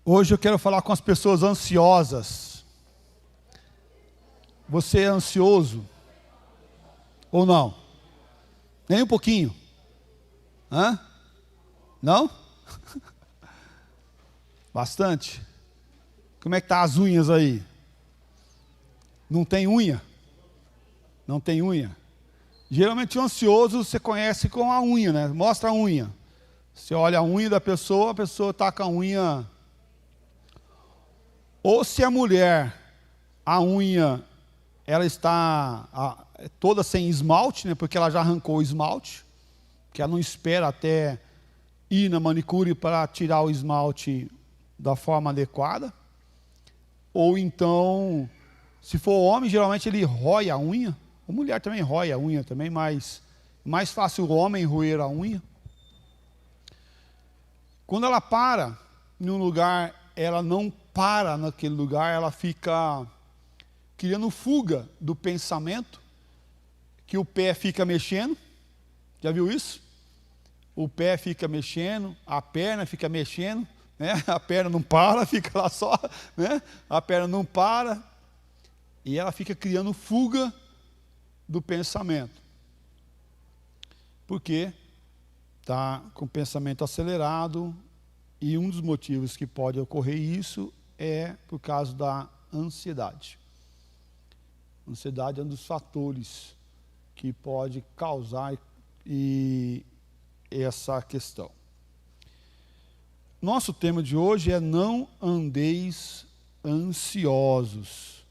Hoje eu quero falar com as pessoas ansiosas. Você é ansioso? Ou não? Nem um pouquinho? Hã? Não? Bastante? Como é que tá as unhas aí? Não tem unha? Não tem unha? Geralmente o ansioso você conhece com a unha, né? Mostra a unha. Você olha a unha da pessoa, a pessoa está com a unha. Ou se a mulher, a unha, ela está toda sem esmalte, né? Porque ela já arrancou o esmalte, que ela não espera até ir na manicure para tirar o esmalte da forma adequada. Ou então, se for homem, geralmente ele rói a unha. A mulher também rói a unha também, mas mais fácil o homem roer a unha. Quando ela para num lugar, ela não para naquele lugar, ela fica criando fuga do pensamento, que o pé fica mexendo. Já viu isso? O pé fica mexendo, a perna fica mexendo, né? A perna não para, fica lá só, né? A perna não para, e ela fica criando fuga do pensamento. Por quê? Está com o pensamento acelerado, e um dos motivos que pode ocorrer isso é por causa da ansiedade. A ansiedade é um dos fatores que pode causar essa questão. Nosso tema de hoje é: não andeis ansiosos.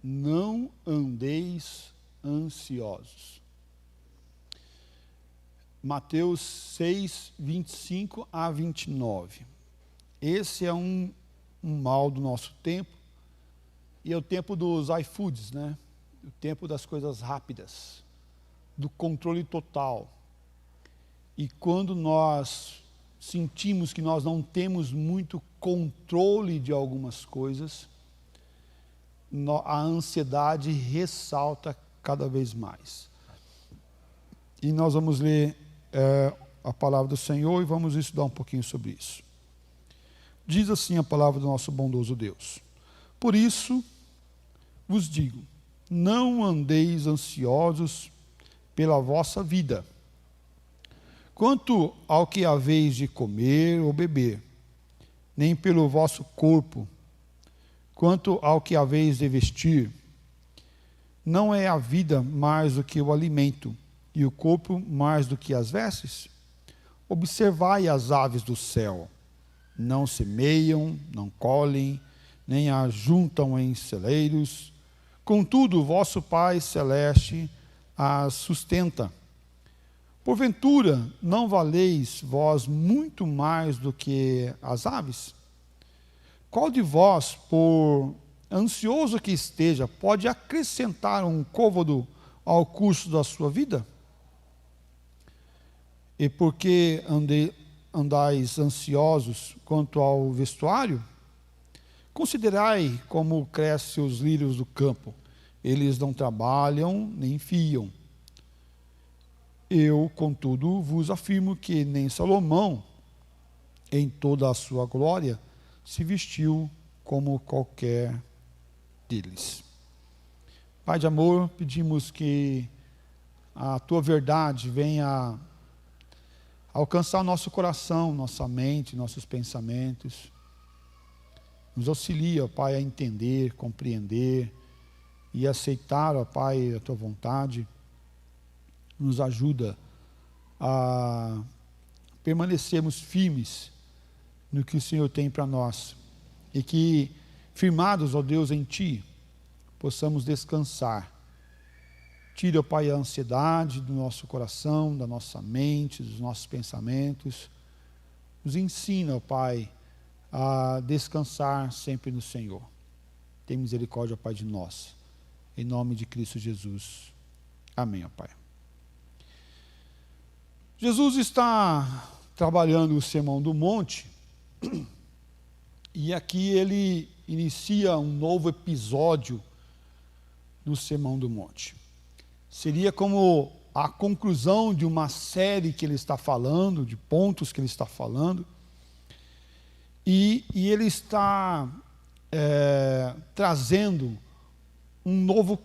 Não andeis ansiosos. Mateus 6, 25 a 29. Esse é um mal do nosso tempo, e é o tempo dos iFoods, né? O tempo das coisas rápidas, do controle total. E quando nós sentimos que nós não temos muito controle de algumas coisas, a ansiedade ressalta cada vez mais. E nós vamos ler a palavra do Senhor e vamos estudar um pouquinho sobre isso. Diz assim a palavra do nosso bondoso Deus: por isso vos digo, não andeis ansiosos pela vossa vida, quanto ao que haveis de comer ou beber, nem pelo vosso corpo, quanto ao que haveis de vestir. Não é a vida mais do que o alimento, e o corpo mais do que as vestes? Observai as aves do céu, não semeiam, não colhem, nem ajuntam em celeiros, contudo o vosso Pai Celeste as sustenta. Porventura, não valeis vós muito mais do que as aves? Qual de vós, por ansioso que esteja, pode acrescentar um côvado ao curso da sua vida? E por que andais ansiosos quanto ao vestuário? Considerai como crescem os lírios do campo. Eles não trabalham nem fiam. Eu, contudo, vos afirmo que nem Salomão, em toda a sua glória, se vestiu como qualquer deles. Pai de amor, pedimos que a Tua verdade venha alcançar nosso coração, nossa mente, nossos pensamentos. Nos auxilia, ó Pai, a entender, compreender e aceitar, ó Pai, a Tua vontade. Nos ajuda a permanecermos firmes no que o Senhor tem para nós, e que, firmados, ó Deus, em Ti, possamos descansar. Tira, ó Pai, a ansiedade do nosso coração, da nossa mente, dos nossos pensamentos. Nos ensina, ó Pai, a descansar sempre no Senhor. Tem misericórdia, ó Pai, de nós. Em nome de Cristo Jesus. Amém, ó Pai. Jesus está trabalhando o Sermão do Monte, e aqui ele inicia um novo episódio do Sermão do Monte. Seria como a conclusão de uma série que ele está falando, de pontos que ele está falando, E ele está trazendo um novo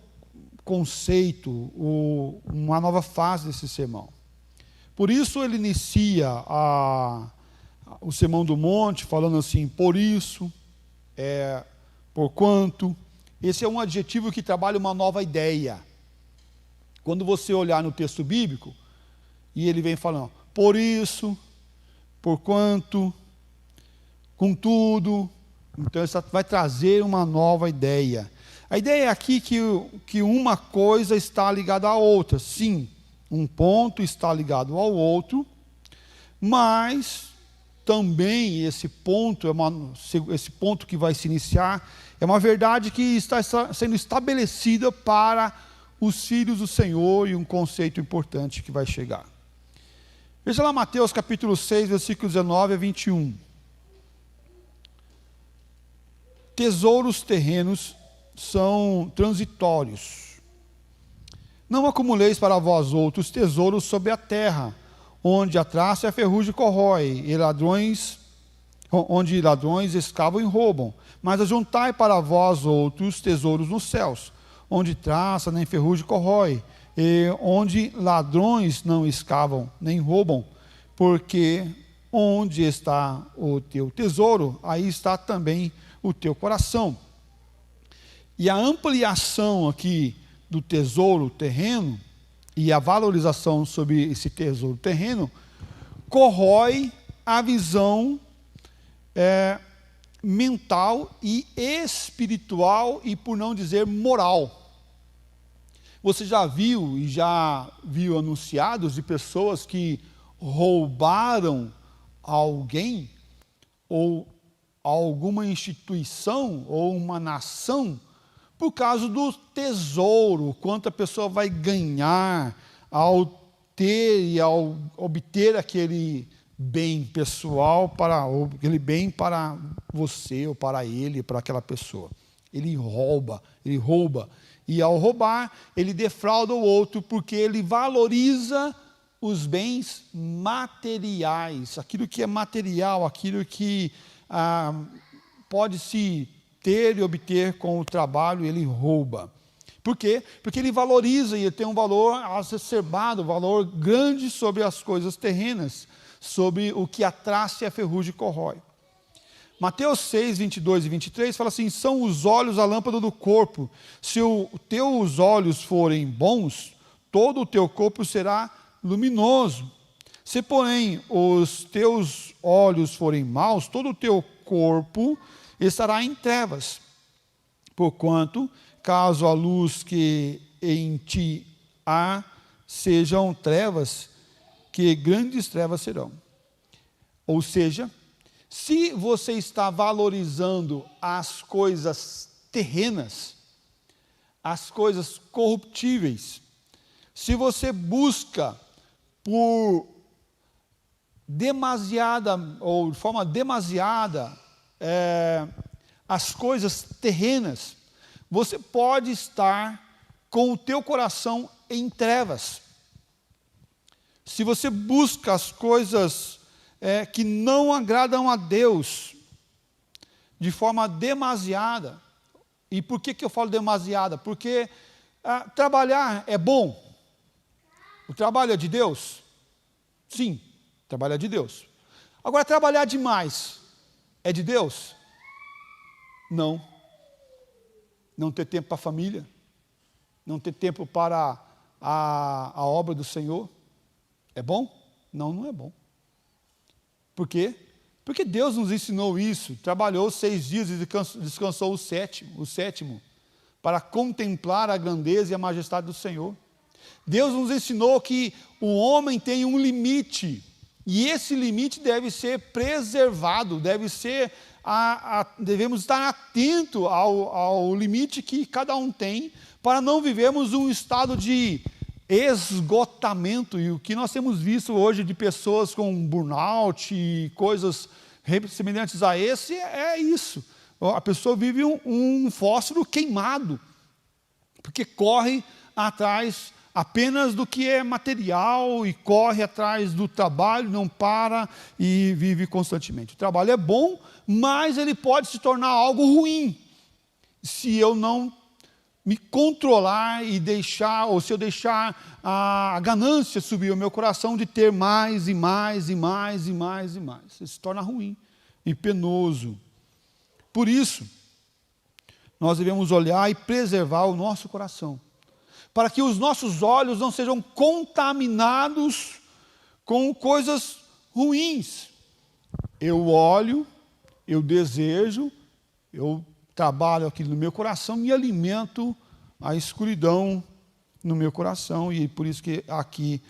conceito, uma nova fase desse sermão. Por isso ele inicia o Sermão do Monte falando assim, por isso, porquanto. Esse é um adjetivo que trabalha uma nova ideia. Quando você olhar no texto bíblico, e ele vem falando, por isso, porquanto, contudo, então isso vai trazer uma nova ideia. A ideia é aqui que uma coisa está ligada à outra. Sim, um ponto está ligado ao outro, mas também esse ponto que vai se iniciar é uma verdade que está sendo estabelecida para os filhos do Senhor e um conceito importante que vai chegar. Veja lá Mateus capítulo 6, versículos 19 a 21. Tesouros terrenos são transitórios. Não acumuleis para vós outros tesouros sobre a terra, onde a traça e a ferrugem corrói, onde ladrões escavam e roubam. Mas ajuntai para vós outros tesouros nos céus, onde traça nem ferrugem corrói, e onde ladrões não escavam nem roubam, porque onde está o teu tesouro, aí está também o teu coração. E a ampliação aqui do tesouro terreno e a valorização sobre esse tesouro terreno corrói a visão mental e espiritual e, por não dizer, moral. Você já viu anunciados de pessoas que roubaram alguém ou alguma instituição ou uma nação por causa do tesouro, quanto a pessoa vai ganhar ao ter e ao obter aquele bem pessoal, aquele bem para você ou para ele, para aquela pessoa. Ele rouba, e ao roubar, ele defrauda o outro, porque ele valoriza os bens materiais, aquilo que é material, aquilo que pode se ter e obter com o trabalho, ele rouba. Por quê? Porque ele valoriza e ele tem um valor exacerbado, um valor grande sobre as coisas terrenas, sobre o que a traça e a ferrugem corrói. Mateus 6, 22 e 23 fala assim, são os olhos a lâmpada do corpo. Se os teus olhos forem bons, todo o teu corpo será luminoso. Se, porém, os teus olhos forem maus, todo o teu corpo estará em trevas. Porquanto, caso a luz que em ti há sejam trevas, que grandes trevas serão. Ou seja, se você está valorizando as coisas terrenas, as coisas corruptíveis, se você busca por demasiada, ou de forma demasiada, as coisas terrenas, você pode estar com o teu coração em trevas. Se você busca as coisas que não agradam a Deus de forma demasiada, e por que eu falo demasiada? Porque trabalhar é bom. O trabalho é de Deus? Sim, trabalho é de Deus. Agora, trabalhar demais é de Deus? Não. Não ter tempo para a família, não ter tempo para a obra do Senhor, é bom? Não, não é bom. Por quê? Porque Deus nos ensinou isso, trabalhou 6 dias e descansou o sétimo, para contemplar a grandeza e a majestade do Senhor. Deus nos ensinou que o homem tem um limite, e esse limite deve ser preservado, devemos estar atentos ao limite que cada um tem, para não vivermos um estado de esgotamento. E o que nós temos visto hoje de pessoas com burnout e coisas semelhantes a esse, é isso. A pessoa vive um fósforo queimado, porque corre atrás apenas do que é material e corre atrás do trabalho, não para e vive constantemente. O trabalho é bom, mas ele pode se tornar algo ruim se eu não me controlar e deixar, ou se eu deixar a ganância subir o meu coração de ter mais e mais e mais e mais e mais. Isso se torna ruim e penoso. Por isso, nós devemos olhar e preservar o nosso coração, para que os nossos olhos não sejam contaminados com coisas ruins. Eu olho, eu desejo, eu trabalho aquilo no meu coração e alimento a escuridão no meu coração. E por isso que aqui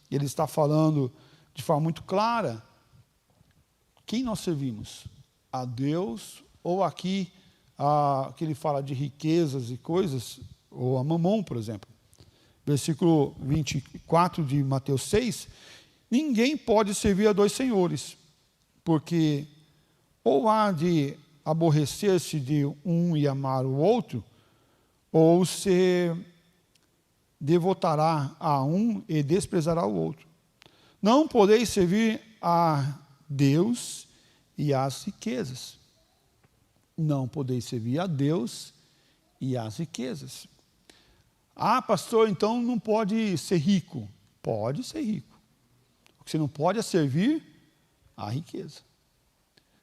ele está falando de forma muito clara quem nós servimos, a Deus ou aqui que ele fala de riquezas e coisas, ou a Mamon, por exemplo. Versículo 24 de Mateus 6, ninguém pode servir a dois senhores, porque ou há de aborrecer-se de um e amar o outro, ou se devotará a um e desprezará o outro. Não podeis servir a Deus e às riquezas. Não podeis servir a Deus e às riquezas. Ah, pastor, então não pode ser rico. Pode ser rico. O que você não pode é servir a riqueza.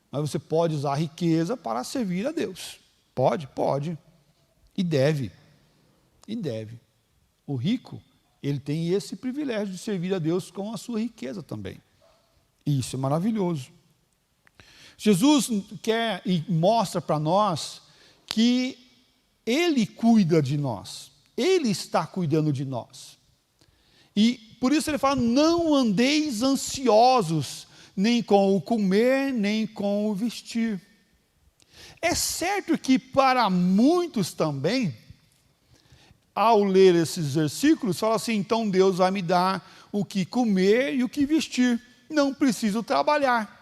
Mas você pode usar a riqueza para servir a Deus. Pode? Pode. E deve. E deve. O rico, ele tem esse privilégio de servir a Deus com a sua riqueza também. E isso é maravilhoso. Jesus quer e mostra para nós que Ele cuida de nós. Ele está cuidando de nós. E por isso ele fala, não andeis ansiosos, nem com o comer, nem com o vestir. É certo que para muitos também, ao ler esses versículos, fala assim, então Deus vai me dar o que comer e o que vestir. Não preciso trabalhar.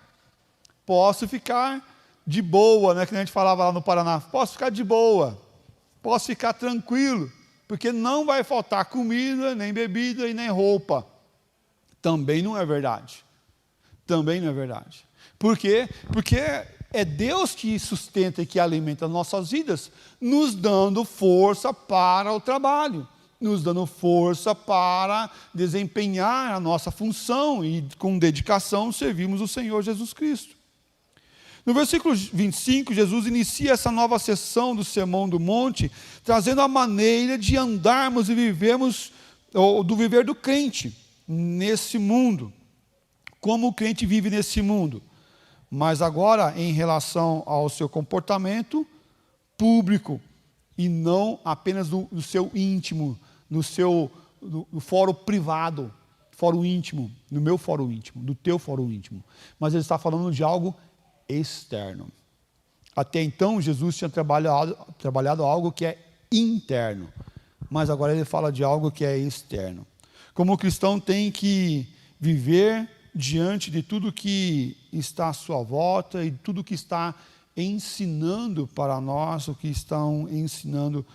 Posso ficar de boa, né? Que a gente falava lá no Paraná, posso ficar de boa, posso ficar tranquilo, porque não vai faltar comida, nem bebida e nem roupa. Também não é verdade. Também não é verdade. Por quê? Porque é Deus que sustenta e que alimenta as nossas vidas, nos dando força para o trabalho, nos dando força para desempenhar a nossa função e com dedicação servimos o Senhor Jesus Cristo. No versículo 25, Jesus inicia essa nova sessão do Sermão do Monte, trazendo a maneira de andarmos e vivermos, ou do viver do crente nesse mundo. Como o crente vive nesse mundo. Mas agora em relação ao seu comportamento público, e não apenas do seu íntimo, no fórum privado, fórum íntimo, no meu fórum íntimo, do teu fórum íntimo. Mas ele está falando de algo externo. Até então, Jesus tinha trabalhado algo que é interno, mas agora ele fala de algo que é externo. Como o cristão tem que viver diante de tudo que está à sua volta e tudo que está ensinando para nós, o que estão ensinando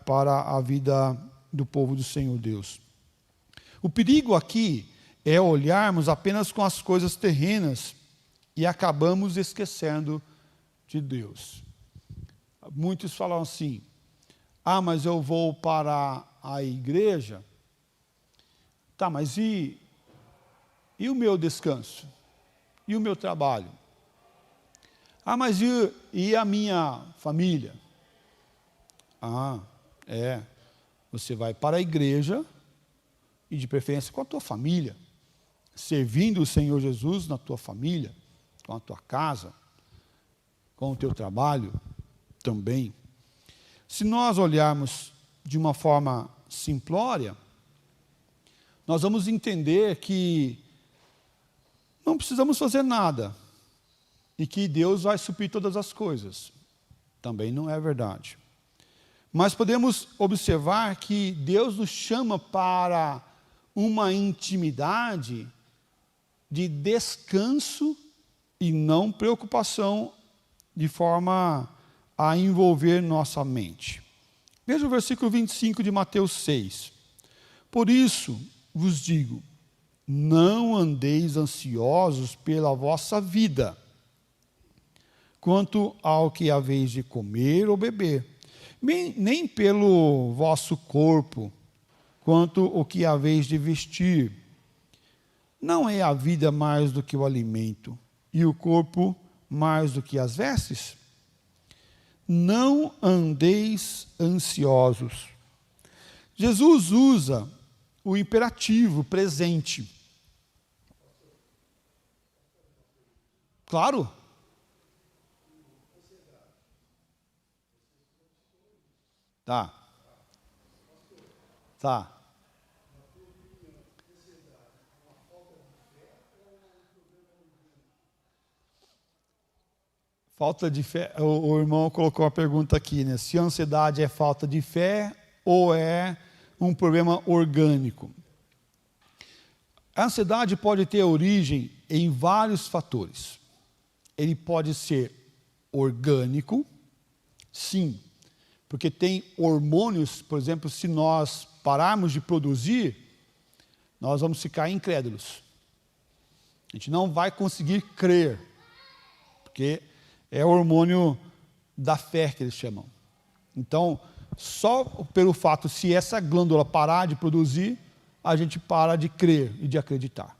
para a vida do povo do Senhor Deus. O perigo aqui é olharmos apenas com as coisas terrenas e acabamos esquecendo de Deus. Muitos falam assim, mas eu vou para a igreja, tá, mas e o meu descanso? E o meu trabalho? Mas e a minha família? Você vai para a igreja e de preferência com a tua família, servindo o Senhor Jesus na tua família, com a tua casa, com o teu trabalho também. Se nós olharmos de uma forma simplória, nós vamos entender que não precisamos fazer nada e que Deus vai suprir todas as coisas. Também não é verdade. Mas podemos observar que Deus nos chama para uma intimidade de descanso e não preocupação de forma a envolver nossa mente. Veja o versículo 25 de Mateus 6. Por isso vos digo, não andeis ansiosos pela vossa vida, quanto ao que haveis de comer ou beber, nem pelo vosso corpo, quanto o que haveis de vestir. Não é a vida mais do que o alimento, e o corpo mais do que as vestes? Não andeis ansiosos. Jesus usa o imperativo presente. Claro. Tá. Tá. Falta de fé. O irmão colocou a pergunta aqui, né? Se a ansiedade é falta de fé ou é um problema orgânico. A ansiedade pode ter origem em vários fatores. Ele pode ser orgânico, sim, porque tem hormônios, por exemplo, se nós pararmos de produzir, nós vamos ficar incrédulos. A gente não vai conseguir crer, porque é o hormônio da fé que eles chamam. Então, só pelo fato, se essa glândula parar de produzir, a gente para de crer e de acreditar.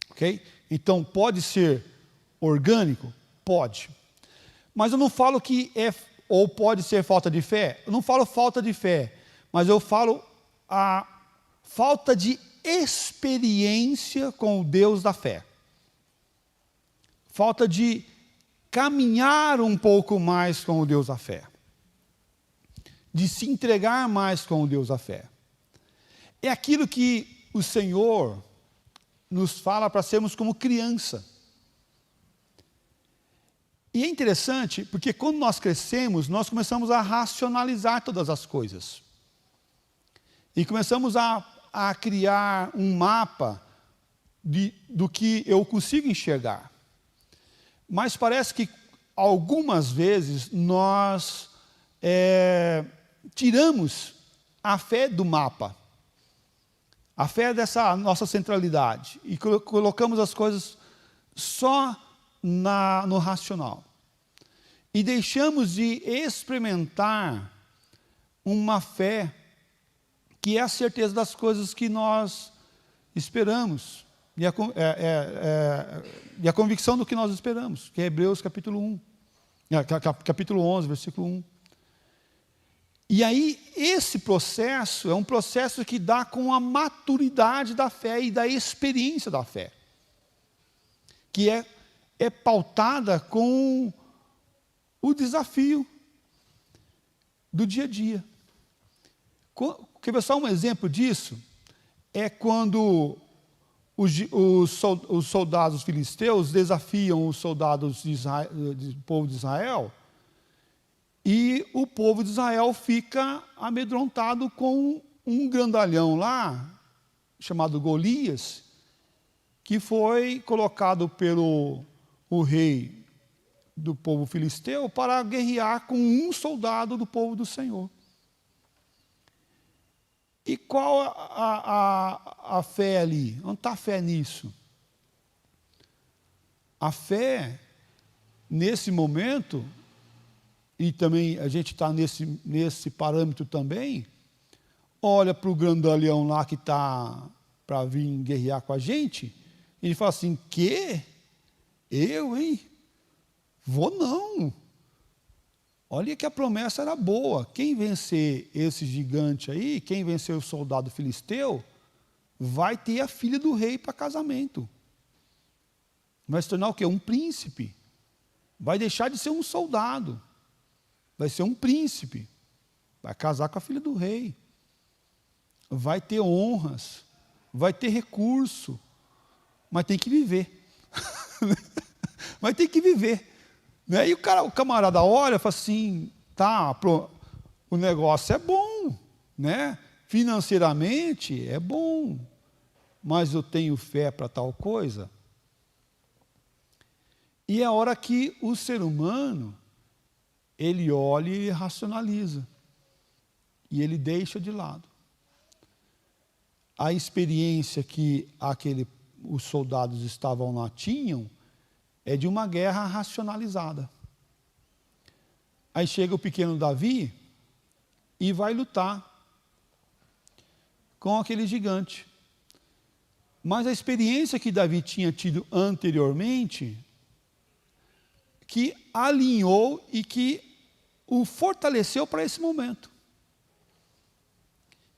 Ok? Então, pode ser orgânico? Pode. Mas eu não falo que é, ou pode ser falta de fé. Eu não falo falta de fé, mas eu falo a falta de experiência com o Deus da fé. Falta de caminhar um pouco mais com o Deus da fé. De se entregar mais com o Deus da fé. É aquilo que o Senhor nos fala para sermos como criança. E é interessante, porque quando nós crescemos, nós começamos a racionalizar todas as coisas. E começamos a criar um mapa do que eu consigo enxergar. Mas parece que algumas vezes nós tiramos a fé do mapa. A fé dessa nossa centralidade. E colocamos as coisas só no racional. E deixamos de experimentar uma fé que é a certeza das coisas que nós esperamos. E a convicção do que nós esperamos, que é Hebreus capítulo 1, capítulo 11, versículo 1. E aí, esse processo é um processo que dá com a maturidade da fé e da experiência da fé. Que é pautada com o desafio do dia a dia. Quer ver só um exemplo disso? É quando os soldados filisteus desafiam os soldados do povo de Israel, e o povo de Israel fica amedrontado com um grandalhão lá, chamado Golias, que foi colocado pelo rei do povo filisteu para guerrear com um soldado do povo do Senhor. E qual a fé ali? Onde está a fé nisso? A fé, nesse momento, e também a gente está nesse parâmetro também, olha para o grandalhão lá que está para vir guerrear com a gente, e ele fala assim, que? Eu, hein? Vou não. Olha que a promessa era boa. Quem vencer esse gigante aí, quem vencer o soldado filisteu, vai ter a filha do rei para casamento. Vai se tornar o quê? Um príncipe. Vai deixar de ser um soldado. Vai ser um príncipe. Vai casar com a filha do rei. Vai ter honras. Vai ter recurso. Mas tem que viver. Mas tem que viver. Né? E o camarada olha e fala assim, tá, o negócio é bom, né? Financeiramente é bom, mas eu tenho fé para tal coisa. E é a hora que o ser humano, ele olha e ele racionaliza. E ele deixa de lado. a experiência que os soldados estavam lá tinham é de uma guerra racionalizada. Aí chega o pequeno Davi e vai lutar com aquele gigante. Mas a experiência que Davi tinha tido anteriormente, que alinhou e que o fortaleceu para esse momento.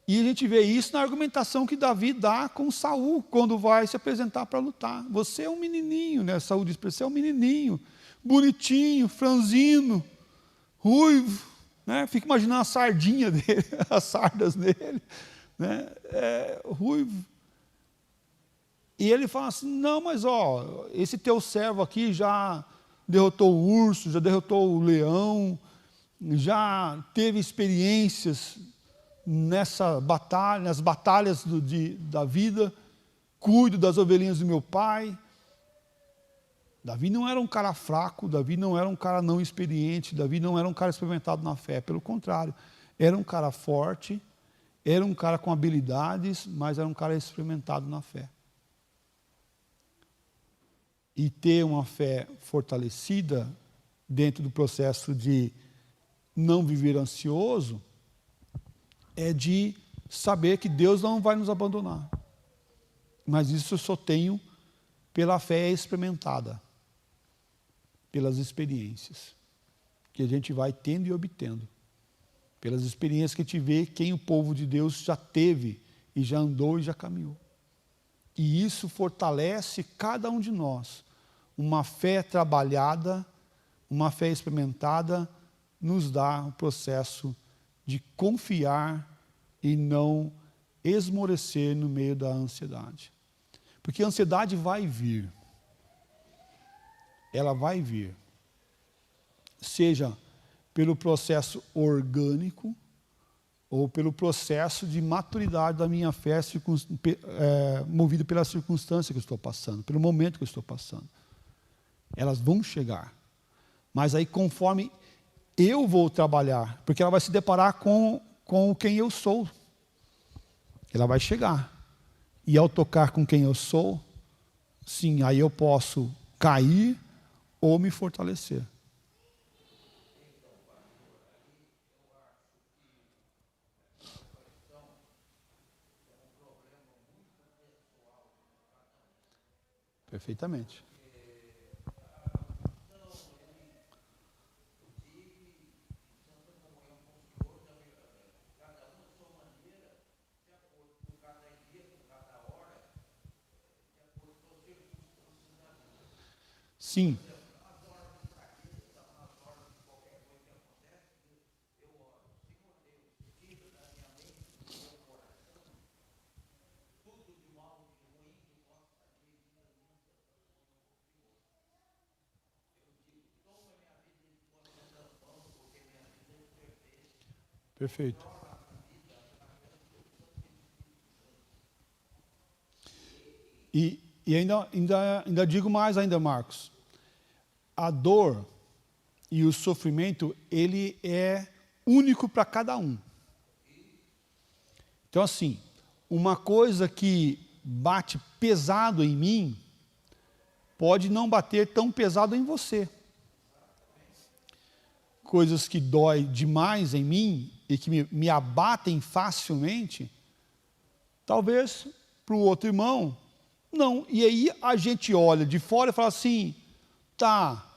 E a gente vê isso na argumentação que Davi dá com Saul, quando vai se apresentar para lutar. Você é um menininho, né? Saul diz para você, é um menininho, bonitinho, franzino, ruivo, né? Fica imaginando a sardinha dele, as sardas dele, né? Ruivo. E ele fala assim, não, mas esse teu servo aqui já derrotou o urso, já derrotou o leão, já teve experiências nessa batalha, nas batalhas da vida, cuido das ovelhinhas do meu pai. Davi não era um cara fraco, Davi não era um cara não experiente, Davi não era um cara experimentado na fé, pelo contrário, era um cara forte, era um cara com habilidades, mas era um cara experimentado na fé. E ter uma fé fortalecida dentro do processo de não viver ansioso, é de saber que Deus não vai nos abandonar. Mas isso eu só tenho pela fé experimentada, pelas experiências que a gente vai tendo e obtendo, pelas experiências que a gente vê quem o povo de Deus já teve, e já andou e já caminhou. E isso fortalece cada um de nós. Uma fé trabalhada, uma fé experimentada, nos dá o processo de confiar e não esmorecer no meio da ansiedade. Porque a ansiedade vai vir. Ela vai vir. Seja pelo processo orgânico ou pelo processo de maturidade da minha fé, movido pela circunstância que eu estou passando, pelo momento que eu estou passando. Elas vão chegar. Mas aí conforme eu vou trabalhar, porque ela vai se deparar com quem eu sou. Ela vai chegar. E ao tocar com quem eu sou, sim, aí eu posso cair ou me fortalecer. Perfeitamente. Sim. Perfeito. E ainda digo mais ainda, Marcos. A dor e o sofrimento, ele é único para cada um. Então, assim, uma coisa que bate pesado em mim, pode não bater tão pesado em você. Coisas que dói demais em mim e que me abatem facilmente, talvez para o outro irmão, não. E aí a gente olha de fora e fala assim, tá,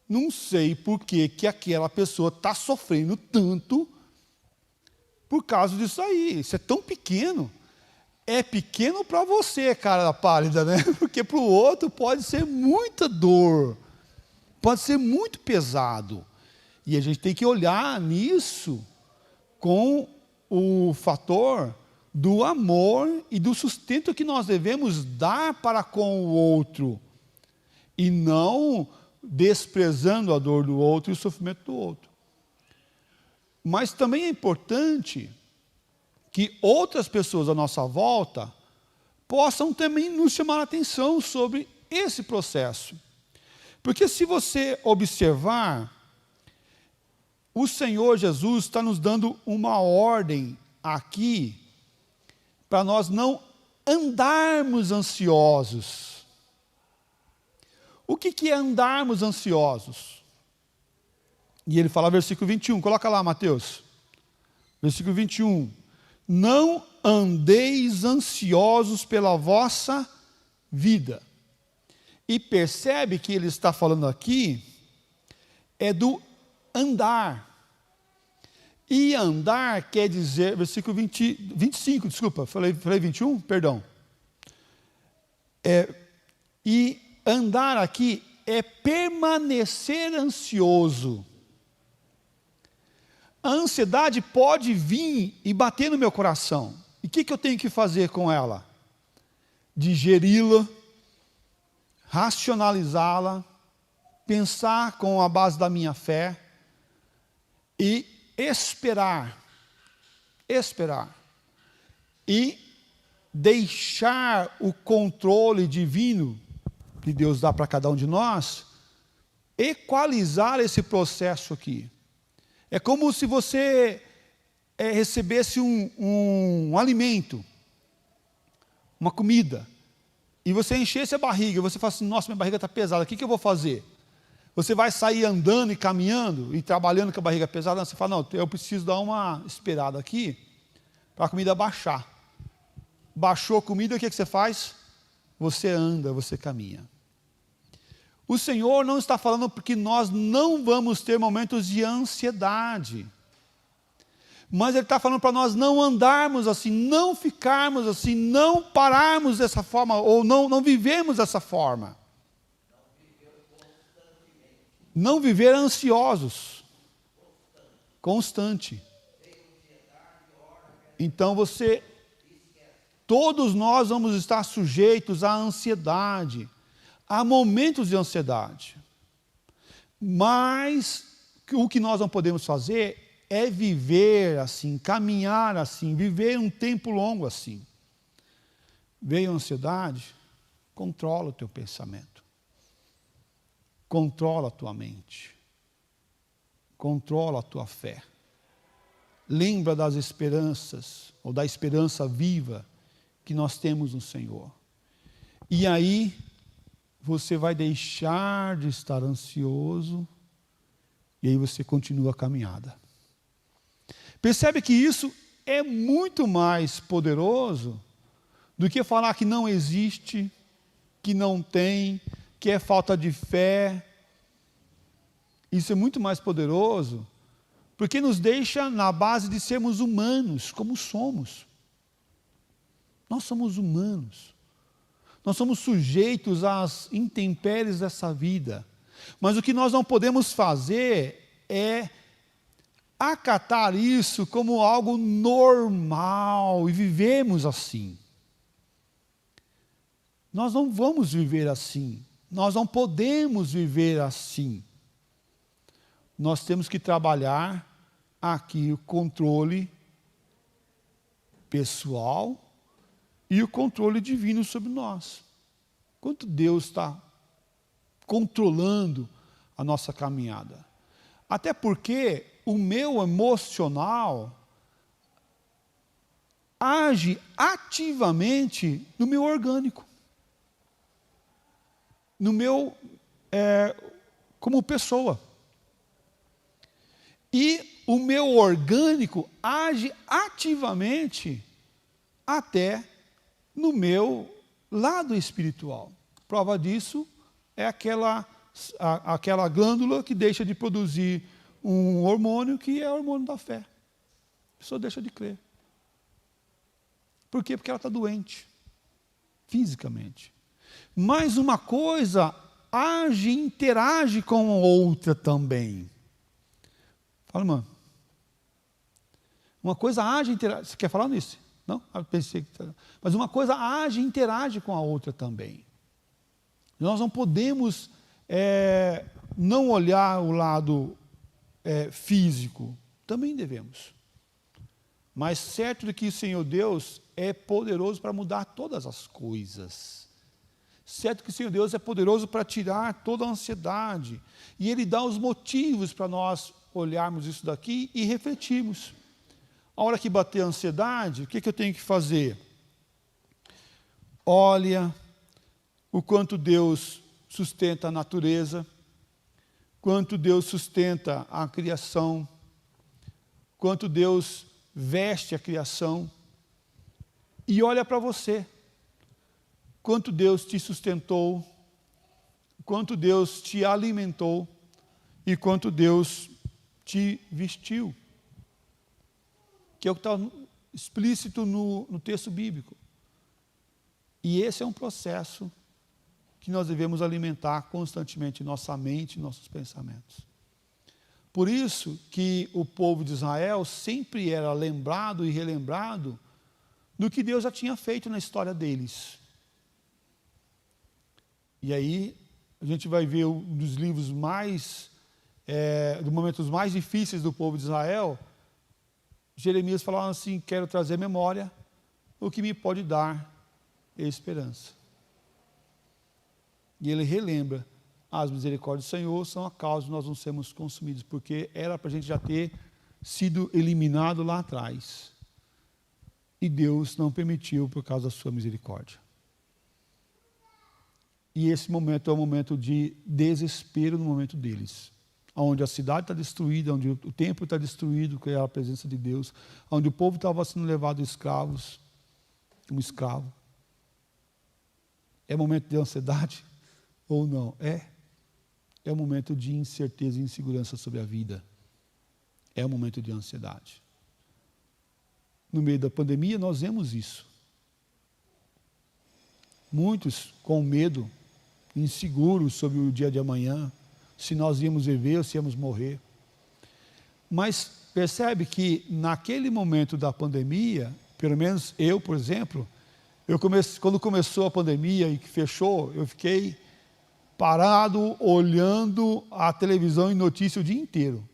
não sei por que aquela pessoa está sofrendo tanto por causa disso aí. Isso é tão pequeno. É pequeno para você, cara pálida, né? Porque para o outro pode ser muita dor, pode ser muito pesado. E a gente tem que olhar nisso com o fator do amor e do sustento que nós devemos dar para com o outro. E não desprezando a dor do outro e o sofrimento do outro. Mas também é importante que outras pessoas à nossa volta possam também nos chamar a atenção sobre esse processo. Porque se você observar, o Senhor Jesus está nos dando uma ordem aqui para nós não andarmos ansiosos. O que é andarmos ansiosos? E ele fala, versículo 21, coloca lá, Mateus. Versículo 21. Não andeis ansiosos pela vossa vida. E percebe que ele está falando aqui, é do andar. E andar quer dizer, versículo 25, desculpa, falei 21? Perdão. E andar aqui é permanecer ansioso. A ansiedade pode vir e bater no meu coração. E o que eu tenho que fazer com ela? Digeri-la, racionalizá-la, pensar com a base da minha fé e esperar. E deixar o controle divino que Deus dá para cada um de nós, equalizar esse processo aqui. É como se você recebesse um alimento, uma comida, e você enchesse a barriga, e você fala assim, nossa, minha barriga está pesada, o que eu vou fazer? Você vai sair andando e caminhando, e trabalhando com a barriga pesada, você fala, não, eu preciso dar uma esperada aqui, para a comida baixar. Baixou a comida, o que você faz? Você anda, você caminha. O Senhor não está falando porque nós não vamos ter momentos de ansiedade. Mas Ele está falando para nós não andarmos assim, não ficarmos assim, não pararmos dessa forma, ou não vivemos dessa forma. Não viver ansiosos. Constante. Então todos nós vamos estar sujeitos à ansiedade. Há momentos de ansiedade, mas o que nós não podemos fazer é viver assim, caminhar assim, viver um tempo longo assim. Veio a ansiedade, controla o teu pensamento, controla a tua mente, controla a tua fé. Lembra das esperanças, ou da esperança viva que nós temos no Senhor. E aí, você vai deixar de estar ansioso e aí você continua a caminhada. Percebe que isso é muito mais poderoso do que falar que não existe, que não tem, que é falta de fé. Isso é muito mais poderoso porque nos deixa na base de sermos humanos, como somos. Nós somos humanos. Nós somos sujeitos às intempéries dessa vida. Mas o que nós não podemos fazer é acatar isso como algo normal e vivemos assim. Nós não vamos viver assim. Nós não podemos viver assim. Nós temos que trabalhar aqui o controle pessoal e o controle divino sobre nós. Quanto Deus está controlando a nossa caminhada. Até porque o meu emocional age ativamente no meu orgânico. No meu, como pessoa. E o meu orgânico age ativamente até no meu lado espiritual. Prova disso é aquela glândula que deixa de produzir um hormônio que é o hormônio da fé. A pessoa deixa de crer. Por quê? Porque ela está doente, fisicamente. Mas uma coisa interage com a outra também. Fala, irmã. Uma coisa age e interage. Você quer falar nisso? Não? Eu pensei que... Mas uma coisa age e interage com a outra também. Nós não podemos não olhar o lado físico. Também devemos. Mas certo de que o Senhor Deus é poderoso para mudar todas as coisas. Certo que o Senhor Deus é poderoso para tirar toda a ansiedade. E Ele dá os motivos para nós olharmos isso daqui e refletirmos. A hora que bater a ansiedade, o que eu tenho que fazer? olha o quanto Deus sustenta a natureza, quanto Deus sustenta a criação, quanto Deus veste a criação, e olha para você, quanto Deus te sustentou, quanto Deus te alimentou e quanto Deus te vestiu, que é o que está explícito no texto bíblico. E esse é um processo que nós devemos alimentar constantemente nossa mente e nossos pensamentos. Por isso que o povo de Israel sempre era lembrado e relembrado do que Deus já tinha feito na história deles. E aí a gente vai ver um dos livros dos momentos mais difíceis do povo de Israel. Jeremias falava assim: quero trazer memória o que me pode dar esperança. E ele relembra: as misericórdias do Senhor são a causa de nós não sermos consumidos, porque era para a gente já ter sido eliminado lá atrás. E Deus não permitiu por causa da sua misericórdia. E esse momento é um momento de desespero no momento deles, onde a cidade está destruída, onde o templo está destruído, que é a presença de Deus, onde o povo estava sendo levado escravos, como escravo. É momento de ansiedade ou não? É um momento de incerteza e insegurança sobre a vida. É um momento de ansiedade. No meio da pandemia nós vemos isso. Muitos com medo, inseguros sobre o dia de amanhã, se nós íamos viver ou se íamos morrer. Mas percebe que naquele momento da pandemia, pelo menos eu, por exemplo, quando começou a pandemia e que fechou, eu fiquei parado, olhando a televisão e notícia o dia inteiro.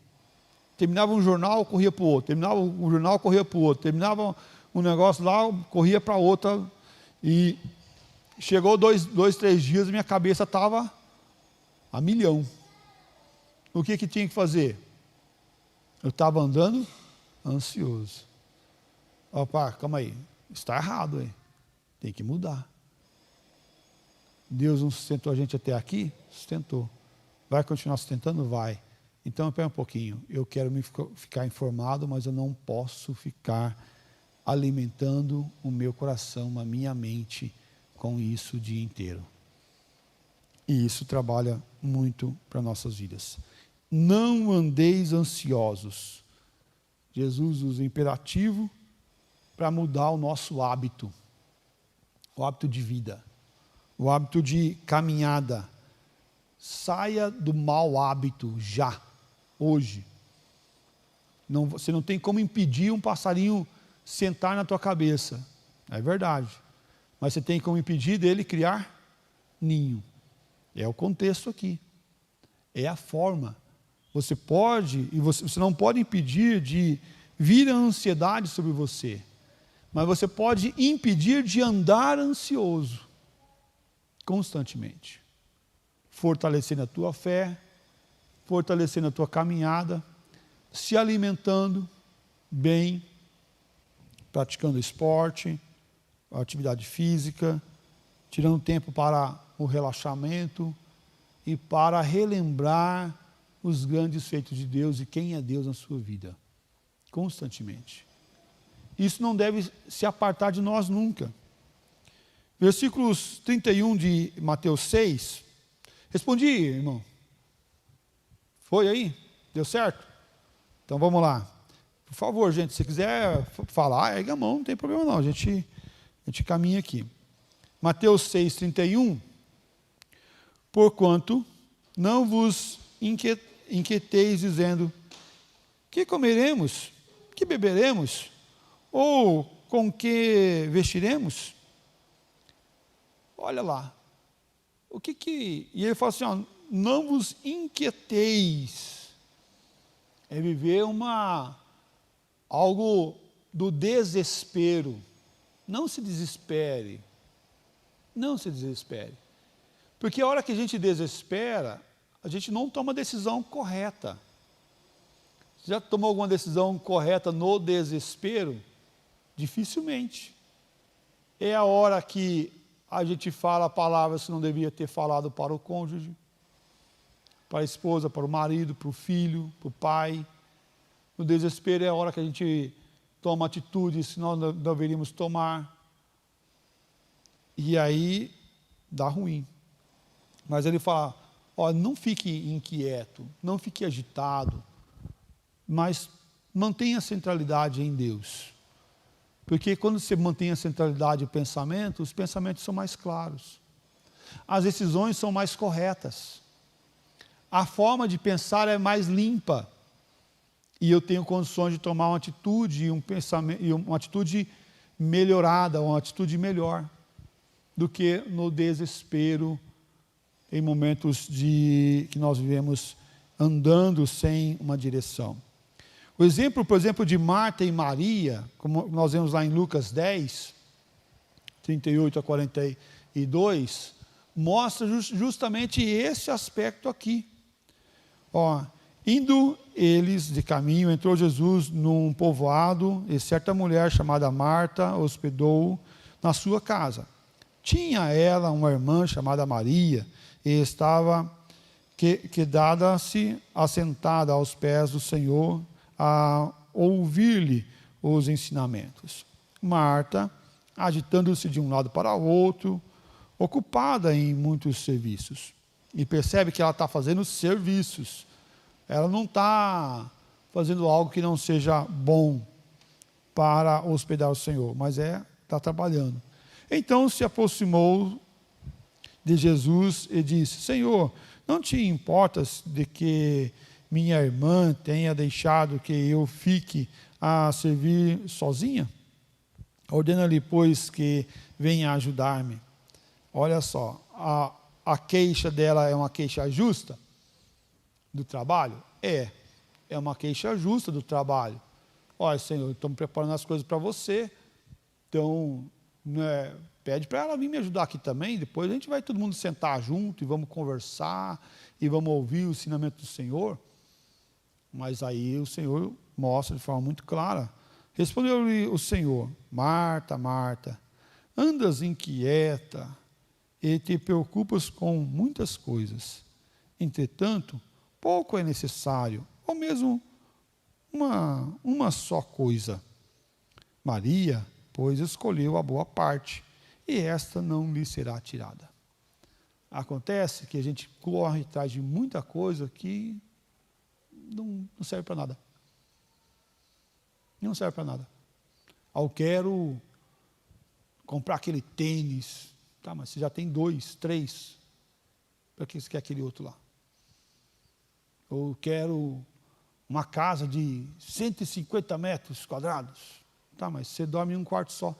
Terminava um jornal, corria para o outro. Terminava um jornal, corria para o outro. Terminava um negócio lá, corria para outra. E chegou 3 dias e minha cabeça estava a milhão. O que tinha que fazer? Eu estava andando ansioso. Opa, calma aí. Está errado, hein? Tem que mudar. Deus não sustentou a gente até aqui? Sustentou. Vai continuar sustentando? Vai. Então, espera um pouquinho. Eu quero ficar informado, mas eu não posso ficar alimentando o meu coração, a minha mente com isso o dia inteiro. E isso trabalha muito para nossas vidas. Não andeis ansiosos. Jesus usa o imperativo para mudar o nosso hábito. O hábito de vida. O hábito de caminhada. Saia do mau hábito já, hoje. Você não tem como impedir um passarinho sentar na tua cabeça. É verdade. Mas você tem como impedir dele criar ninho. É o contexto aqui. É a forma. Você pode, e você não pode impedir de vir a ansiedade sobre você. Mas você pode impedir de andar ansioso. Constantemente. Fortalecendo a tua fé, fortalecendo a tua caminhada, se alimentando bem, praticando esporte, atividade física, tirando tempo para o relaxamento e para relembrar os grandes feitos de Deus e quem é Deus na sua vida, constantemente. Isso não deve se apartar de nós nunca. Versículos 31 de Mateus 6. Respondi, irmão. Foi aí? Deu certo? Então vamos lá. Por favor, gente, se quiser falar, ergue a mão, não tem problema não. A gente caminha aqui. Mateus 6, 31. Porquanto não vos inquieteis dizendo: que comeremos? Que beberemos? Ou com que vestiremos? Olha lá. E ele fala assim, ó, não vos inquieteis. É viver algo do desespero. Não se desespere. Não se desespere. Porque a hora que a gente desespera, a gente não toma a decisão correta. Você já tomou alguma decisão correta no desespero? Dificilmente. É a hora que a gente fala palavras que não devia ter falado para o cônjuge, para a esposa, para o marido, para o filho, para o pai. No desespero é a hora que a gente toma atitudes que nós não deveríamos tomar. E aí dá ruim. Mas ele fala, ó, não fique inquieto, não fique agitado, mas mantenha a centralidade em Deus. Porque quando você mantém a centralidade do pensamento, os pensamentos são mais claros. As decisões são mais corretas. A forma de pensar é mais limpa. E eu tenho condições de tomar uma atitude, uma atitude melhorada, uma atitude melhor, do que no desespero, em momentos que nós vivemos andando sem uma direção. O exemplo, por exemplo, de Marta e Maria, como nós vemos lá em Lucas 10, 38 a 42, mostra justamente esse aspecto aqui. Ó, indo eles de caminho, entrou Jesus num povoado, e certa mulher chamada Marta hospedou na sua casa. Tinha ela uma irmã chamada Maria, e estava quedada-se assentada aos pés do Senhor, a ouvir-lhe os ensinamentos. Marta, agitando-se de um lado para o outro, ocupada em muitos serviços. E percebe que ela está fazendo serviços. Ela não está fazendo algo que não seja bom para hospedar o Senhor, mas está trabalhando. Então se aproximou de Jesus e disse, Senhor, não te importas de que minha irmã tenha deixado que eu fique a servir sozinha? Ordena-lhe, pois, que venha ajudar-me. Olha só, a queixa dela é uma queixa justa do trabalho? É uma queixa justa do trabalho. Olha, Senhor, estamos preparando as coisas para você, então, né, pede para ela vir me ajudar aqui também, depois a gente vai todo mundo sentar junto e vamos conversar e vamos ouvir o ensinamento do Senhor. Mas aí o Senhor mostra de forma muito clara. Respondeu-lhe o Senhor, Marta, Marta, andas inquieta e te preocupas com muitas coisas. Entretanto, pouco é necessário, ou mesmo uma só coisa. Maria, pois, escolheu a boa parte, e esta não lhe será tirada. Acontece que a gente corre atrás de muita coisa que não serve para nada. Não serve para nada. Eu quero comprar aquele tênis. Tá, mas você já tem 2, 3. Para que você quer aquele outro lá? Eu quero uma casa de 150 metros quadrados. Tá, mas você dorme em um quarto só.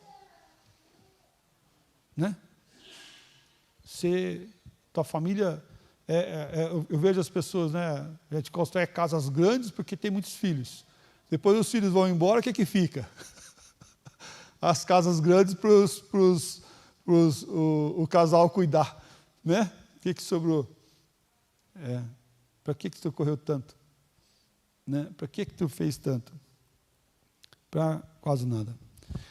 Né? Tua família... eu vejo as pessoas, né? A gente constrói casas grandes porque tem muitos filhos. Depois os filhos vão embora, o que fica? As casas grandes para o casal cuidar. Né? O que sobrou? Para que tu correu tanto? Né? Para que tu fez tanto? Para quase nada.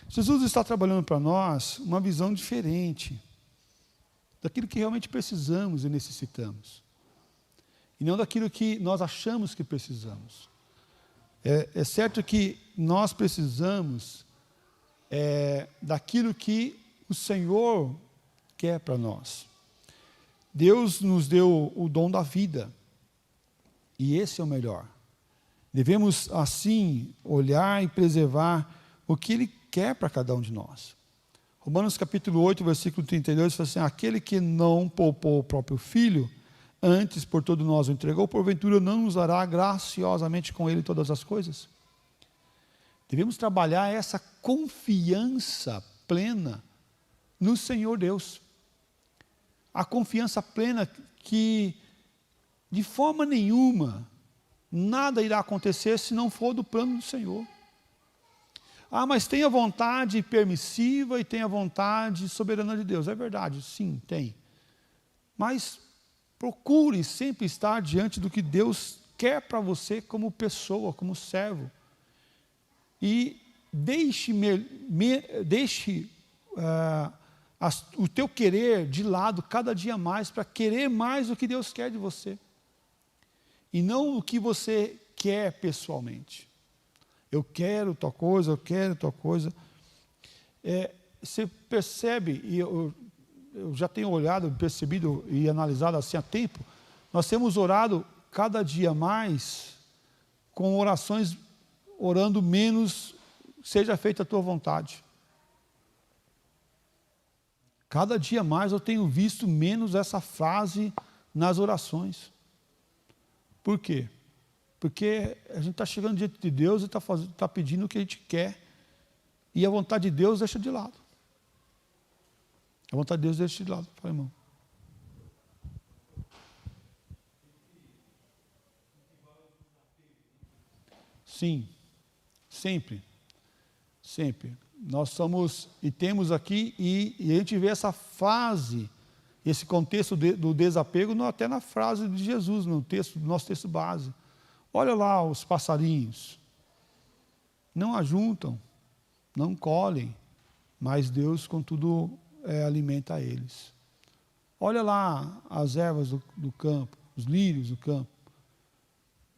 Jesus está trabalhando para nós uma visão diferente daquilo que realmente precisamos e necessitamos. E não daquilo que nós achamos que precisamos. É certo que nós precisamos daquilo que o Senhor quer para nós. Deus nos deu o dom da vida. E esse é o melhor. Devemos, assim, olhar e preservar o que Ele quer para cada um de nós. Romanos capítulo 8, versículo 32, fala assim, aquele que não poupou o próprio filho, antes por todo nós o entregou, porventura não nos dará graciosamente com ele todas as coisas? Devemos trabalhar essa confiança plena no Senhor Deus. A confiança plena que, de forma nenhuma, nada irá acontecer se não for do plano do Senhor. Ah, mas tem a vontade permissiva e tem a vontade soberana de Deus. É verdade, sim, tem. Mas procure sempre estar diante do que Deus quer para você como pessoa, como servo. E deixe o teu querer de lado cada dia mais para querer mais o que Deus quer de você. E não o que você quer pessoalmente. Eu quero tal coisa, eu quero tal coisa. Você percebe, e eu já tenho olhado, percebido e analisado assim há tempo, nós temos orado cada dia mais com orações, orando menos, seja feita a tua vontade. Cada dia mais eu tenho visto menos essa frase nas orações. Por quê? Porque a gente está chegando diante de Deus e está pedindo o que a gente quer. E a vontade de Deus deixa de lado. A vontade de Deus deixa de lado. Fala, irmão. Sim, sempre. Sempre. Nós somos, e temos aqui, e a gente vê essa fase, esse contexto do desapego, até na frase de Jesus, no nosso texto base. Olha lá os passarinhos. Não ajuntam, não colhem, mas Deus, contudo, alimenta eles. Olha lá as ervas do campo, os lírios do campo.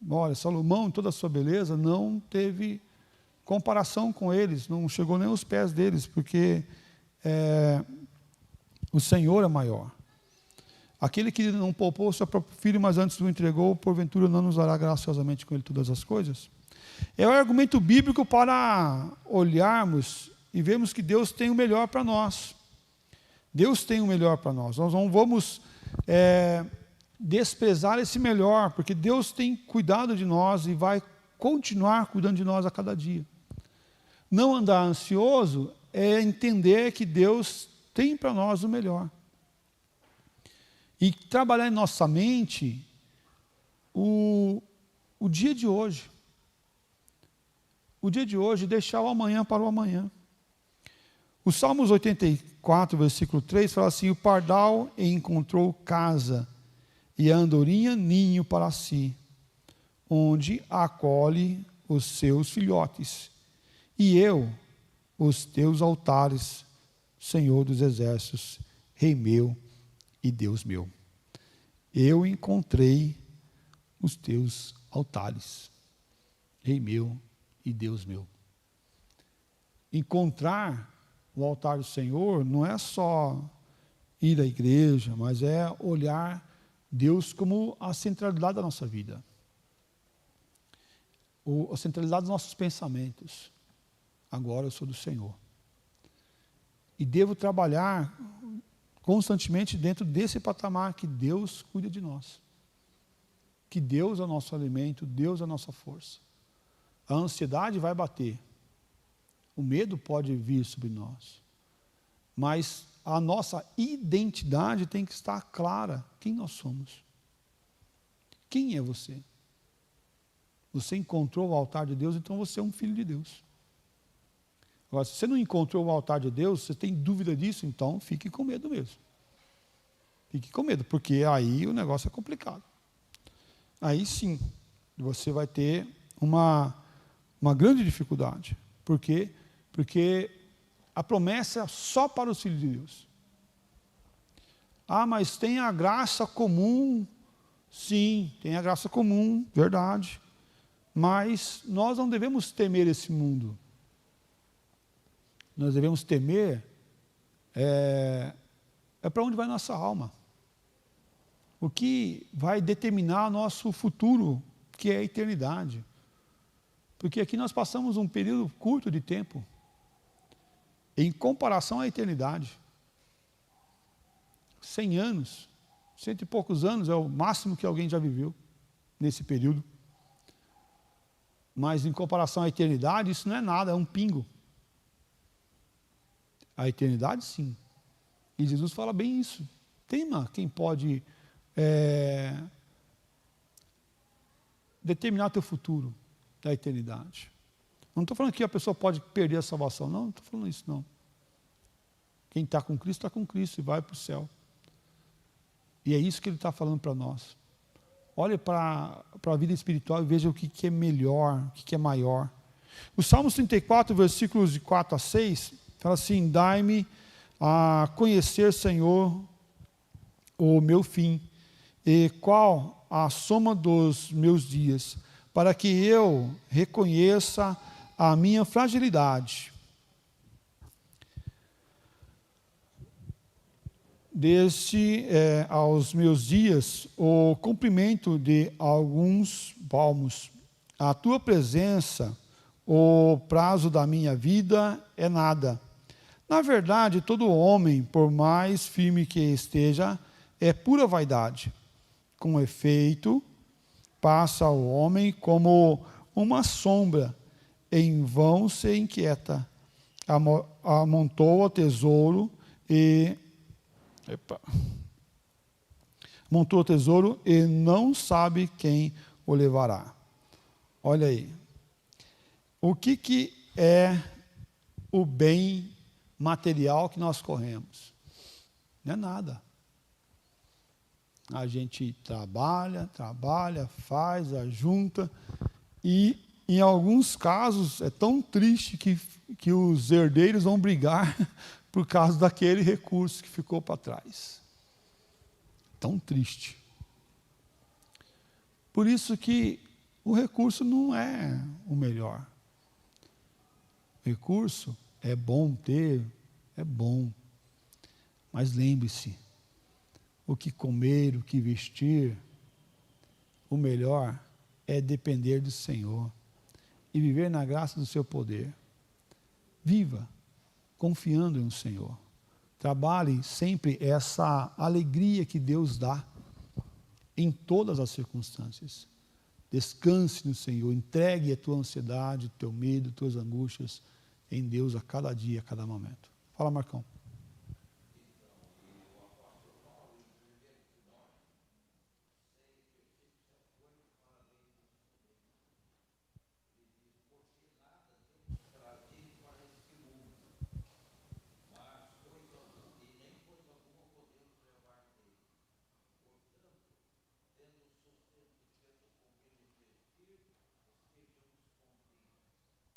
Olha, Salomão, em toda a sua beleza, não teve comparação com eles, não chegou nem aos pés deles, porque o Senhor é maior. Aquele que não poupou o seu próprio filho, mas antes o entregou, porventura não nos dará graciosamente com ele todas as coisas? É o argumento bíblico para olharmos e vermos que Deus tem o melhor para nós. Deus tem o melhor para nós. Nós não vamos desprezar esse melhor, porque Deus tem cuidado de nós e vai continuar cuidando de nós a cada dia. Não andar ansioso é entender que Deus tem para nós o melhor. E trabalhar em nossa mente o dia de hoje. O dia de hoje, deixar o amanhã para o amanhã. O Salmos 84, versículo 3, fala assim: o pardal encontrou casa, e a andorinha ninho para si, onde acolhe os seus filhotes. E eu, os teus altares, Senhor dos exércitos, Rei meu e Deus meu. Eu encontrei os teus altares, Rei meu e Deus meu. Encontrar o altar do Senhor não é só ir à igreja, mas é olhar Deus como a centralidade da nossa vida. A centralidade dos nossos pensamentos. Agora eu sou do Senhor. E devo trabalhar constantemente dentro desse patamar que Deus cuida de nós. Que Deus é o nosso alimento, Deus é a nossa força. A ansiedade vai bater. O medo pode vir sobre nós. Mas a nossa identidade tem que estar clara. Quem nós somos? Quem é você? Você encontrou o altar de Deus, então você é um filho de Deus. Agora, se você não encontrou o altar de Deus, você tem dúvida disso, então fique com medo mesmo. Fique com medo, porque aí o negócio é complicado. Aí sim, você vai ter uma grande dificuldade. Por quê? Porque a promessa é só para os filhos de Deus. Ah, mas tem a graça comum. Sim, tem a graça comum, verdade. Mas nós não devemos temer esse mundo. Nós devemos temer para onde vai nossa alma. O que vai determinar nosso futuro, que é a eternidade. Porque aqui nós passamos um período curto de tempo, em comparação à eternidade. 100 anos, 100 e poucos anos é o máximo que alguém já viveu nesse período. Mas em comparação à eternidade, isso não é nada, é um pingo. A eternidade, sim. E Jesus fala bem isso. Tema quem pode determinar teu futuro da eternidade. Não estou falando que a pessoa pode perder a salvação. Não estou falando isso, não. Quem está com Cristo e vai para o céu. E é isso que ele está falando para nós. Olhe para a vida espiritual e veja o que é melhor, o que é maior. O Salmos 34, versículos de 4 a 6, fala assim: dai-me a conhecer, Senhor, o meu fim, e qual a soma dos meus dias, para que eu reconheça a minha fragilidade. Desde aos meus dias o cumprimento de alguns palmos. A tua presença, o prazo da minha vida é nada. Na verdade, todo homem, por mais firme que esteja, é pura vaidade. Com efeito, passa o homem como uma sombra, em vão se inquieta. Amontoa tesouro e montou tesouro e não sabe quem o levará. Olha aí. O que é o bem material que nós corremos? Não é nada. A gente trabalha, faz, ajunta, e em alguns casos é tão triste que os herdeiros vão brigar por causa daquele recurso que ficou para trás. Tão triste. Por isso que o recurso não é o melhor. Recurso é bom ter, é bom. Mas lembre-se, o que comer, o que vestir, o melhor é depender do Senhor e viver na graça do seu poder. Viva confiando no Senhor. Trabalhe sempre essa alegria que Deus dá em todas as circunstâncias. Descanse no Senhor, entregue a tua ansiedade, o teu medo, as tuas angústias em Deus a cada dia, a cada momento. Fala, Marcão.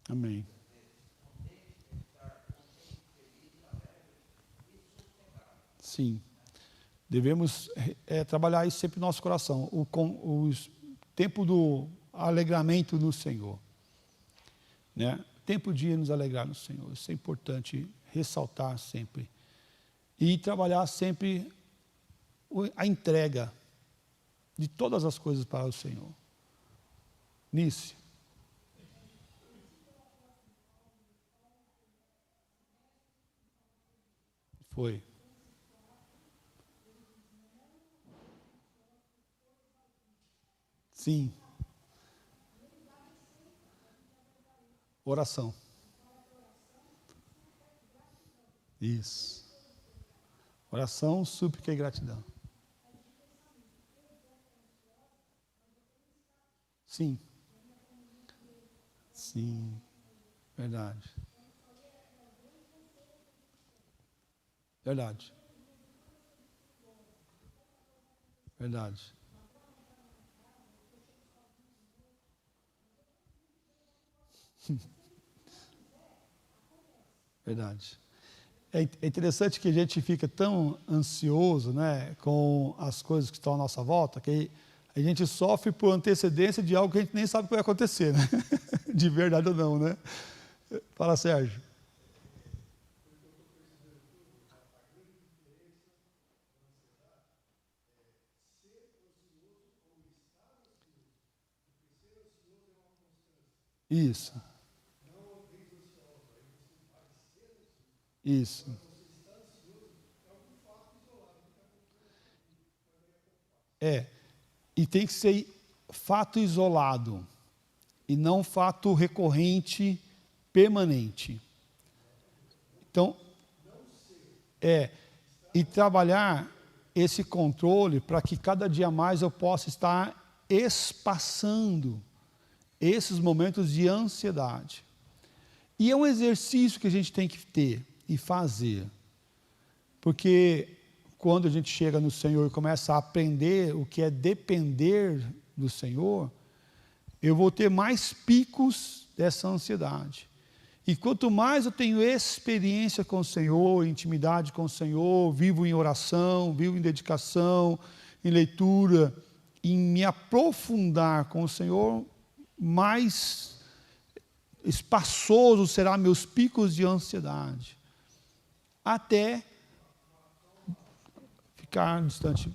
Amém. Sim. Devemos trabalhar isso sempre no nosso coração. O tempo do alegramento no Senhor. Né? Tempo de nos alegrar no Senhor. Isso é importante ressaltar sempre. E trabalhar sempre a entrega de todas as coisas para o Senhor. Nisso. Foi. Sim. Oração. Isso. Oração, súplica e gratidão. Sim. Sim. Verdade. Verdade. Verdade. Verdade. É interessante que a gente fica tão ansioso, né, com as coisas que estão à nossa volta, que a gente sofre por antecedência de algo que a gente nem sabe o que vai acontecer, né? De verdade ou não, né? Fala, Sérgio. Isso. Isso. E tem que ser fato isolado e não fato recorrente, permanente. Então, e trabalhar esse controle para que cada dia mais eu possa estar espaçando esses momentos de ansiedade. E é um exercício que a gente tem que ter e fazer. Porque quando a gente chega no Senhor e começa a aprender o que é depender do Senhor, eu vou ter mais picos dessa ansiedade. E quanto mais eu tenho experiência com o Senhor, intimidade com o Senhor, vivo em oração, vivo em dedicação, em leitura, em me aprofundar com o Senhor, mais espaçoso serão meus picos de ansiedade, até ficar distante.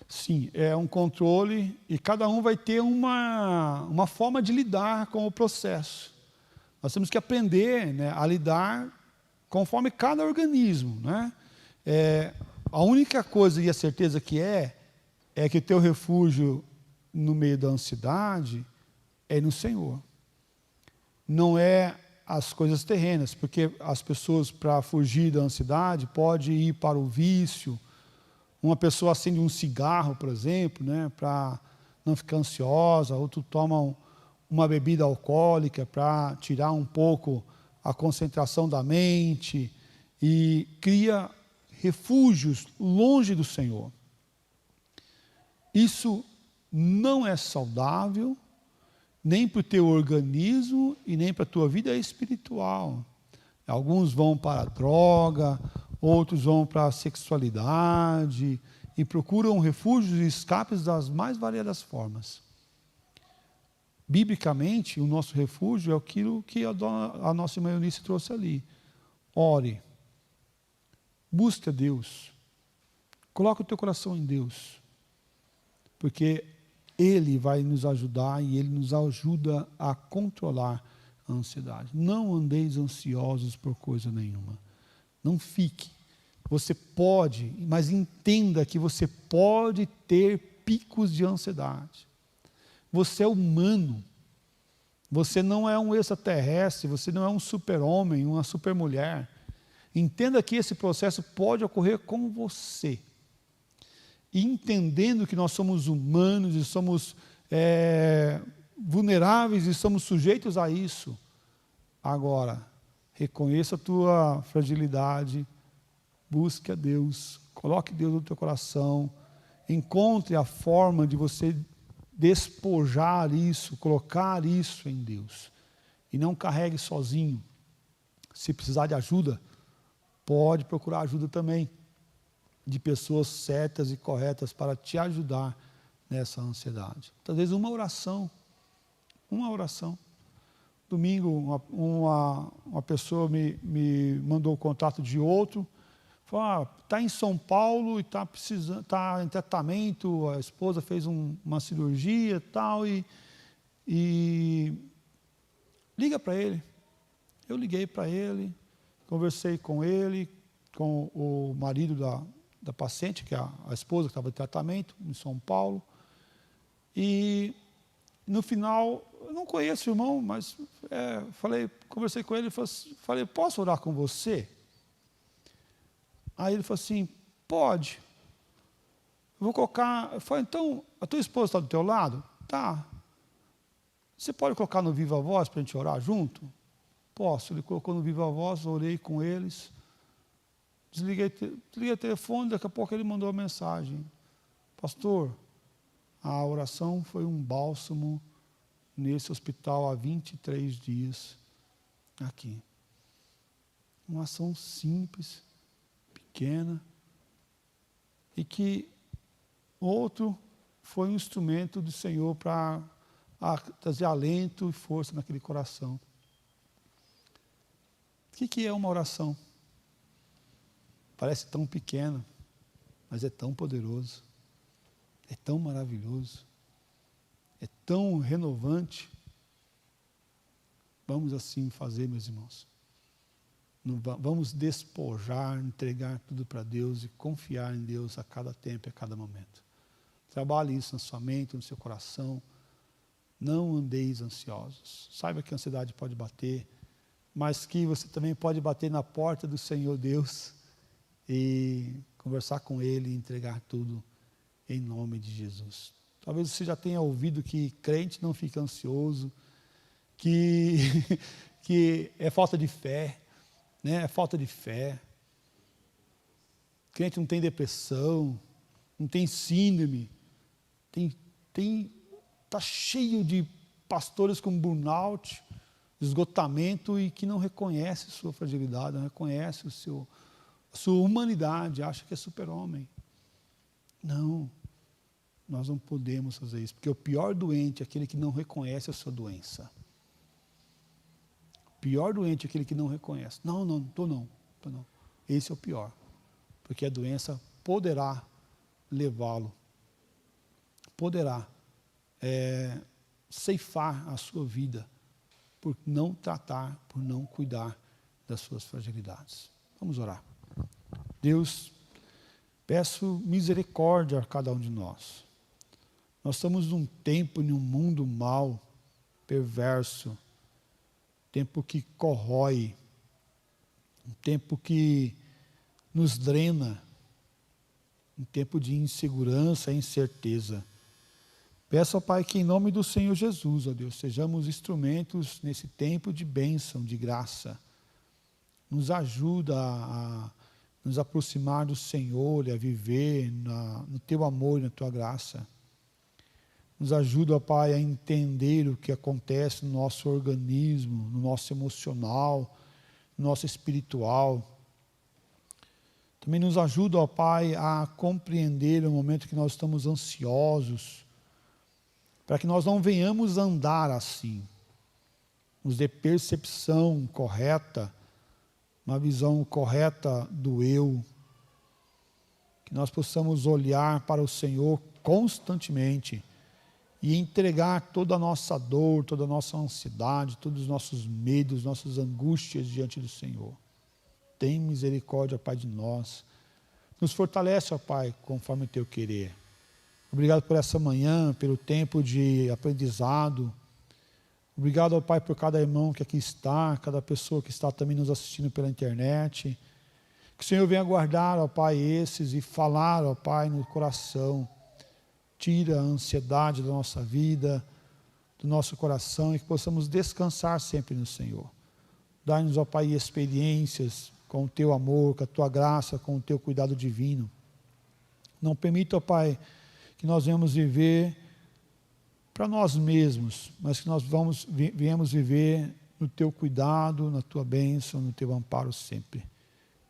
Sim, é um controle e cada um vai ter uma forma de lidar com o processo. Nós temos que aprender, né, a lidar conforme cada organismo, né? A única coisa e a certeza que é que o teu refúgio no meio da ansiedade é no Senhor. Não é as coisas terrenas, porque as pessoas, para fugir da ansiedade, podem ir para o vício. Uma pessoa acende um cigarro, por exemplo, né, para não ficar ansiosa, outro toma uma bebida alcoólica para tirar um pouco a concentração da mente e cria refúgios longe do Senhor. Isso não é saudável, nem para o teu organismo e nem para a tua vida espiritual. Alguns vão para a droga, outros vão para a sexualidade e procuram refúgios e escapes das mais variadas formas. Biblicamente, o nosso refúgio é aquilo que a nossa irmã Eunice trouxe ali. Ore, busque a Deus, coloque o teu coração em Deus, porque Ele vai nos ajudar e Ele nos ajuda a controlar a ansiedade. Não andeis ansiosos por coisa nenhuma. Não fique. Você pode, mas entenda que você pode ter picos de ansiedade. Você é humano. Você não é um extraterrestre, você não é um super-homem, uma super-mulher. Entenda que esse processo pode ocorrer com você. E entendendo que nós somos humanos e somos vulneráveis e somos sujeitos a isso. Agora, reconheça a tua fragilidade, busque a Deus, coloque Deus no teu coração, encontre a forma de você despojar isso, colocar isso em Deus. E não carregue sozinho. Se precisar de ajuda, pode procurar ajuda também de pessoas certas e corretas para te ajudar nessa ansiedade. Talvez uma oração. Domingo, uma pessoa me mandou o contato de outro, falou, está em São Paulo e está em tratamento, a esposa fez uma cirurgia e tal, e liga para ele. Eu liguei para ele, conversei com ele, com o marido da paciente, que é a esposa que estava em tratamento, em São Paulo, e no final, eu não conheço o irmão, mas conversei com ele e falei, posso orar com você? Aí ele falou assim, pode. Eu vou colocar, eu falei, então, a tua esposa está do teu lado? Tá. Você pode colocar no Viva Voz para a gente orar junto? Posso. Ele colocou no Viva Voz, orei com eles, desliguei o telefone, daqui a pouco ele mandou a mensagem. Pastor, a oração foi um bálsamo nesse hospital há 23 dias aqui. Uma ação simples, pequena, e que outro foi um instrumento do Senhor para trazer alento e força naquele coração. O que é uma oração? Parece tão pequena, mas é tão poderoso, é tão maravilhoso, é tão renovante. Vamos assim fazer, meus irmãos. Vamos despojar, entregar tudo para Deus e confiar em Deus a cada tempo e a cada momento. Trabalhe isso na sua mente, no seu coração. Não andeis ansiosos. Saiba que a ansiedade pode bater, mas que você também pode bater na porta do Senhor Deus e conversar com Ele e entregar tudo em nome de Jesus. Talvez você já tenha ouvido que crente não fica ansioso, que é falta de fé, né? É falta de fé. Crente não tem depressão, não tem síndrome, está cheio de pastores com burnout, esgotamento e que não reconhece sua fragilidade, não reconhece a sua humanidade, acha que é super-homem. Não, nós não podemos fazer isso, porque o pior doente é aquele que não reconhece a sua doença. O pior doente é aquele que não reconhece. Não estou não. Esse é o pior, porque a doença poderá levá-lo, poderá ceifar a sua vida por não tratar, por não cuidar das suas fragilidades. Vamos orar. Deus, peço misericórdia a cada um de nós. Nós estamos num tempo, num mundo mau, perverso, tempo que corrói, um tempo que nos drena, um tempo de insegurança e incerteza. Peço ao Pai que em nome do Senhor Jesus, ó Deus, sejamos instrumentos nesse tempo de bênção, de graça. Nos ajuda a nos aproximar do Senhor e a viver no Teu amor e na Tua graça. Nos ajuda, ó Pai, a entender o que acontece no nosso organismo, no nosso emocional, no nosso espiritual. Também nos ajuda, ó Pai, a compreender o momento que nós estamos ansiosos, para que nós não venhamos andar assim. Nos dê percepção correta, uma visão correta do eu, que nós possamos olhar para o Senhor constantemente e entregar toda a nossa dor, toda a nossa ansiedade, todos os nossos medos, nossas angústias diante do Senhor. Tem misericórdia, Pai, de nós. Nos fortalece, ó Pai, conforme o Teu querer. Obrigado por essa manhã, pelo tempo de aprendizado. Obrigado, ó Pai, por cada irmão que aqui está, cada pessoa que está também nos assistindo pela internet. Que o Senhor venha guardar, ó Pai, esses e falar, ó Pai, no coração. Tira a ansiedade da nossa vida, do nosso coração e que possamos descansar sempre no Senhor. Dá-nos, ó Pai, experiências com o Teu amor, com a Tua graça, com o Teu cuidado divino. Não permita, ó Pai, que nós venhamos viver para nós mesmos, mas que nós viemos viver no Teu cuidado, na Tua bênção, no Teu amparo sempre.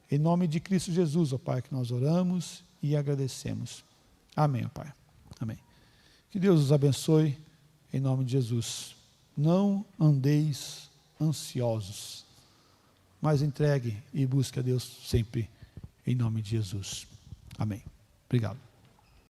Em nome de Cristo Jesus, ó Pai, que nós oramos e agradecemos. Amém, ó Pai. Amém. Que Deus os abençoe, em nome de Jesus. Não andeis ansiosos, mas entregue e busque a Deus sempre, em nome de Jesus. Amém. Obrigado.